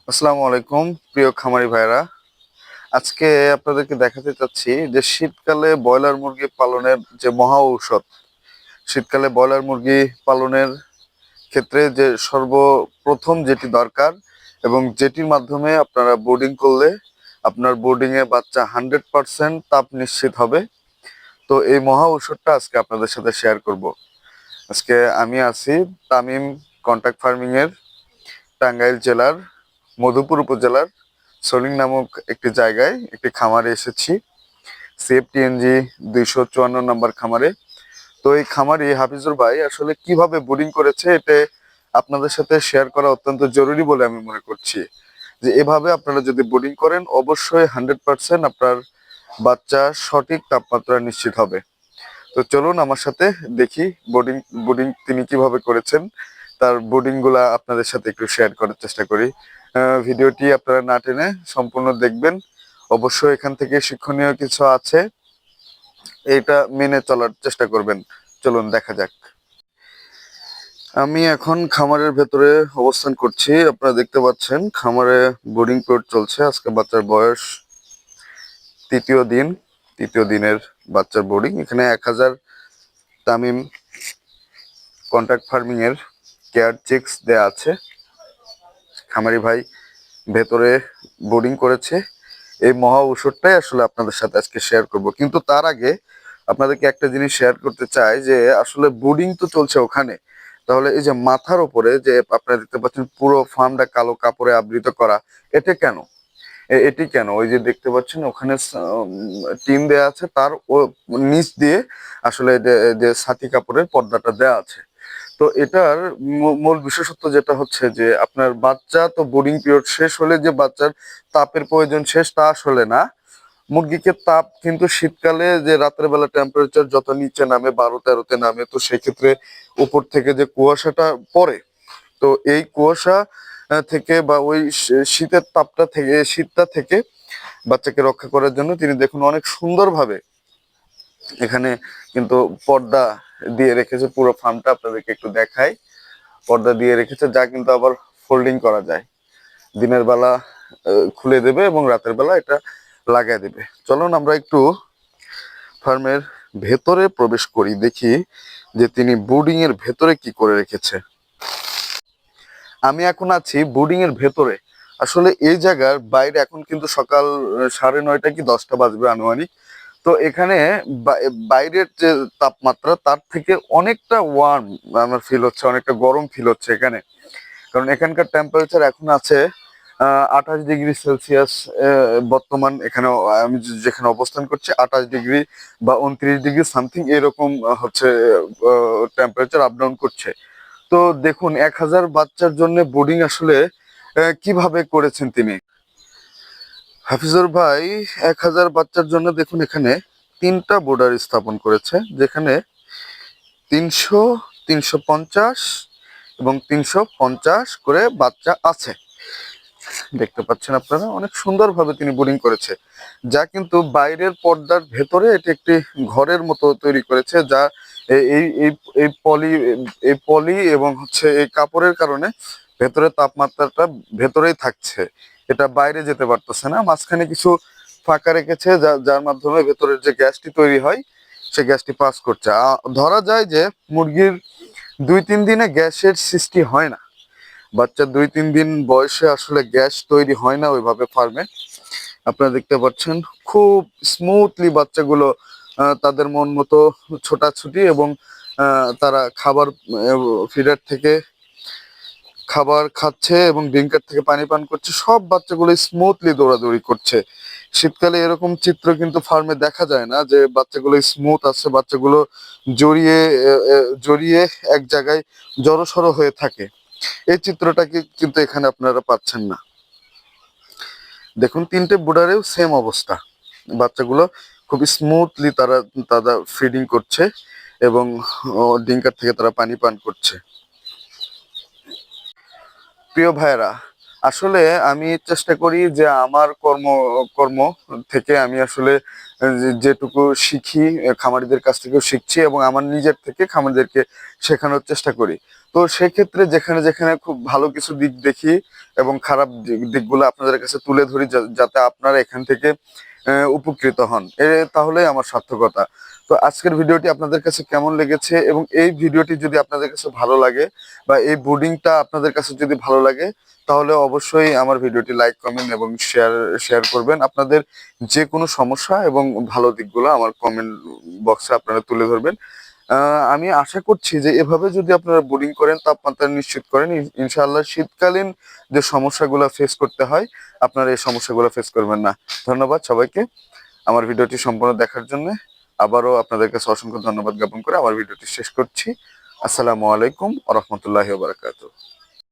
আসসালামু আলাইকুম প্রিয় খামারি ভাইরা। আজকে আপনাদেরকে দেখাতে চাচ্ছি যে শীতকালে ব্রয়লার মুরগি পালনের যে মহা ঔষধ। শীতকালে ব্রয়লার মুরগি পালনের ক্ষেত্রে যে সর্বপ্রথম যেটি দরকার এবং যেটির মাধ্যমে আপনারা বোর্ডিং করলে আপনার বোর্ডিংয়ে বাচ্চা 100% তাপ নিশ্চিত হবে। তো এই মহা ঔষধটা আজকে আপনাদের সাথে শেয়ার করব। আজকে আমি আছি তামিম কন্ট্রাক্ট ফার্মিং এর টাঙ্গাইল জেলার মধুপুর উপজেলার সলিং নামক একটি জায়গায় একটি খামারে এসেছি। CFTNG 254 নম্বর খামারে। তো এই খামারি হাফিজুর ভাই আসলে কিভাবে বোর্ডিং করেছে এটা আপনাদের সাথে শেয়ার করা অত্যন্ত জরুরি বলে আমি মনে করছি। যে এভাবে আপনারা যদি বোর্ডিং করেন অবশ্যই 100% আপনার বাচ্চা সঠিক তাপমাত্রা নিশ্চিত হবে। তো চলুন আমার সাথে দেখি বোর্ডিং বোর্ডিং তিনি কিভাবে করেছেন, তার বোর্ডিং গুলা আপনাদের সাথে একটু শেয়ার করার চেষ্টা করি। ভিডিওটি আপনারা না টেনে সম্পূর্ণ দেখবেন। অবশ্যই এখান থেকে শিক্ষণীয় কিছু আছে, এটা মেনে চলার চেষ্টা করবেন। চলুন দেখা যাক। আমি এখন খামারের ভেতরে অবস্থান করছি। আপনারা দেখতে পাচ্ছেন খামারে বোর্ডিং পিরিয়ড চলছে। আজকে বাচ্চার বয়স তৃতীয় দিন। তৃতীয় দিনের বাচ্চার বোর্ডিং। এখানে 1000 তামিম কন্ট্রাক্ট ফার্মিং এর কেয়ার চিক্স দেয়া আছে। খামারি ভাই ভেতরে বোর্ডিং করেছে। এই মহা ঔষধটাই আসলে আপনাদের সাথে আজকে শেয়ার করব, কিন্তু তার আগে আপনাদেরকে একটা জিনিস শেয়ার করতে চাই যে আসলে বোর্ডিং তো চলছে ওখানে, তাহলে এই যে মাথার উপরে যে আপনারা দেখতে পাচ্ছেন পুরো ফার্মটা কালো কাপড়ে আবৃত করা, এটা কেন? এটি কেন? ওই যে দেখতে পাচ্ছেন ওখানে টিন দেয়া আছে, তার ও নিচ দিয়ে আসলে যে ছাতি কাপড়ের পর্দাটা দেয়া আছে। তো এটার মূল বিশেষত্ব যেটা হচ্ছে যে আপনার বাচ্চা তো বোর্ডিং পিরিয়ড শেষ হলে যে বাচ্চার তাপের প্রয়োজন শেষ তা আসলে না। মুরগিকে তাপ কিন্তু শীতকালে যে রাতের বেলা টেম্পারেচার যত নিচে নামে 12-13-তে নামে, তো সেক্ষেত্রে উপর থেকে যে কুয়াশাটা পড়ে, তো এই কুয়াশা থেকে বা ওই শীতের তাপটা থেকে শীতটা থেকে বাচ্চাকে রক্ষা করার জন্য তিনি দেখুন অনেক সুন্দরভাবে এখানে কিন্তু পর্দা দিয়ে রেখেছে। পুরো ফার্মটা আপনাদেরকে একটু দেখাই। পর্দা দিয়ে রেখেছে যা কিন্তু আবার ফোল্ডিং করা যায়। দিনের বেলা খুলে দেবে এবং রাতের বেলা এটা লাগাই দেবে। চলুন আমরা একটু ফার্মের ভেতরে প্রবেশ করি, দেখি যে তিনি বোর্ডিং এর ভেতরে কি করে রেখেছে। আমি এখন আছি বোর্ডিং এর ভেতরে। আসলে এই জায়গার বাইরে এখন কিন্তু সকাল 9:30 কি 10টা বাজবে আনুমানিক। তো এখানে বাইরের যে তাপমাত্রা তার থেকে অনেকটা ওয়ার্ম আমার ফিল হচ্ছে, অনেকটা গরম ফিল হচ্ছে এখানে। কারণ এখানকার টেম্পারেচার এখন আছে 28 ডিগ্রি সেলসিয়াস। বর্তমান এখানে আমি যেখানে অবস্থান করছি 28 ডিগ্রি বা 29 ডিগ্রি সামথিং এরকম হচ্ছে টেম্পারেচার আপ ডাউন করছে। তো দেখুন 1000 বাচ্চার জন্য বোর্ডিং আসলে কিভাবে করেছেন তিনি হাফিজুর ভাই। 1000 বাচ্চার জন্য দেখুন এখানে 3টা বোর্ডার স্থাপন করেছে, যেখানে 300, 350 এবং 350 করে বাচ্চা আছে। দেখতে পাচ্ছেন আপনারা অনেক সুন্দরভাবে তিনি বোর্ডিং করেছে, যা কিন্তু বাইরের পর্দার ভেতরে এটি একটি ঘরের মতো তৈরি করেছে, যা এই এই এই পলি এই পলি এবং হচ্ছে এই কাপড়ের কারণে ভেতরে তাপমাত্রাটা ভেতরেই থাকছে, এটা বাইরে যেতে পারতেছে না। মাঝখানে কিছু ফাঁকা রেখেছে যার মাধ্যমে ভেতরের যে গ্যাসটি তৈরি হয় সে গ্যাসটি পাস করছে। ধরা যায় যে মুরগির 2-3 দিনে গ্যাসের সৃষ্টি হয় না। বাচ্চা 2-3 দিন বয়সে আসলে গ্যাস তৈরি হয় না ওইভাবে ফার্মে। আপনারা দেখতে পাচ্ছেন খুব স্মুথলি বাচ্চাগুলো তাদের মন মতো ছোটাছুটি এবং তারা খাবার ফিডার থেকে খাবার খাচ্ছে এবং ড্রিঙ্কার থেকে পানি পান করছে। সব বাচ্চাগুলো স্মুথলি দৌড়াদৌড়ি করছে। শীতকালে এরকম চিত্র কিন্তু ফার্মে দেখা যায় না, যে বাচ্চাগুলো স্মুথ আছে, বাচ্চাগুলো জড়িয়ে জড়িয়ে এক জায়গায় জড়সড় হয়ে থাকে। এই চিত্রটা কিন্তু এখানে আপনারা পাচ্ছেন না। দেখুন 3টে বোর্ডারেও সেম অবস্থা। বাচ্চাগুলো খুব স্মুথলি তারা তারা ফিডিং করছে এবং ড্রিঙ্কার থেকে তারা পানি পান করছে। প্রিয় ভাইয়েরা, আসলে আমি চেষ্টা করি যে আমার কর্ম থেকে আমি আসলে যেটুকু শিখি খামারিদের কাছ থেকেও শিখছি এবং আমার নিজের থেকে খামারিদেরকে শেখানোর চেষ্টা করি। তো সেক্ষেত্রে যেখানে যেখানে খুব ভালো কিছু দিক দেখি এবং খারাপ দিকগুলো আপনাদের কাছে তুলে ধরি, যাতে আপনারা এখান থেকে উপকৃত হন, তাহলে আমার সার্থকতা। তো আজকের ভিডিওটি আপনাদের কাছে কেমন লেগেছে, এবং এই ভিডিওটি যদি আপনাদের কাছে ভালো লাগে বা এই বোর্ডিংটা আপনাদের কাছে যদি ভালো লাগে, তাহলে অবশ্যই আমার ভিডিওটি লাইক, কমেন্ট এবং শেয়ার করবেন। আপনাদের যে কোনো সমস্যা এবং ভালো দিকগুলো আমার কমেন্ট বক্সে আপনারা তুলে ধরবেন। আমি আশা করছি যে এভাবে যদি আপনারা বোর্ডিং করেন, তাপমাত্রা নিশ্চিত করেন, ইনশাআল্লাহ শীতকালীন যে সমস্যাগুলো ফেস করতে হয়, আপনারা এই সমস্যাগুলো ফেস করবেন না। ধন্যবাদ সবাইকে আমার ভিডিওটি সম্পূর্ণ দেখার জন্য। আবারও আপনাদের কাছে অসংখ্য ধন্যবাদ জ্ঞাপন করে আমার ভিডিওটি শেষ করছি। আসসালামু আলাইকুম ওয়া রাহমাতুল্লাহি ওয়া বারাকাতুহু।